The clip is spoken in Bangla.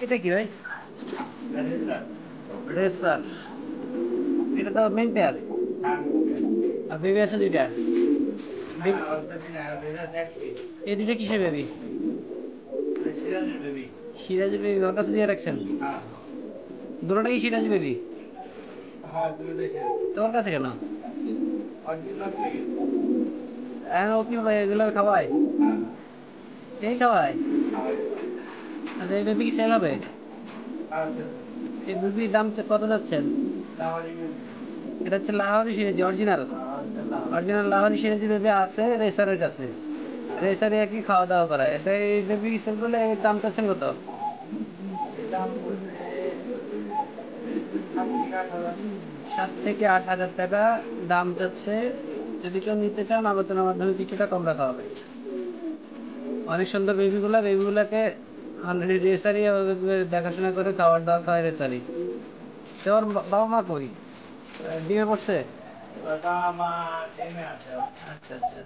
এটা কি ভাই? রেসার। এটা তো মেন পেয়ার। আর বেবি আছে দুইটা। এই দুইটা কিসের বেবি? সিরাজের বেবি ওর কাছে দিয়ে রাখছেন? দুটোটা কি সিরাজের বেবি? তোমার কাছে কেন? ও কি ভাই এগুলো খাওয়ায়? এই খাওয়ায়? আর এই বেবি কি সেল হবে? এই বেবির দাম কত যাচ্ছেন? এটা হচ্ছে লাহোরি সিরাজি অরিজিনাল। অরিজিনাল লাহোরি সিরাজি বেবি আছে রেসারের কাছে। রেসারে একই খাওয়া দাওয়া করায়। এটা এই বেবি সেল করলে এর দাম চাচ্ছেন কত? 7 থেকে 8 হাজার টাকা দাম যাচ্ছে। যদি কেউ নিতে চান আলোচনার মাধ্যমে কিছুটা কম রাখা হবে। অনেক সুন্দর বেবিগুলাকে অলরেডি রেসারি দেখাশোনা করে খাবার দাবার খাওয়ায় রেসারি। তোমার বাবা মা কই? ডিমে পড়ছে? আচ্ছা আচ্ছা।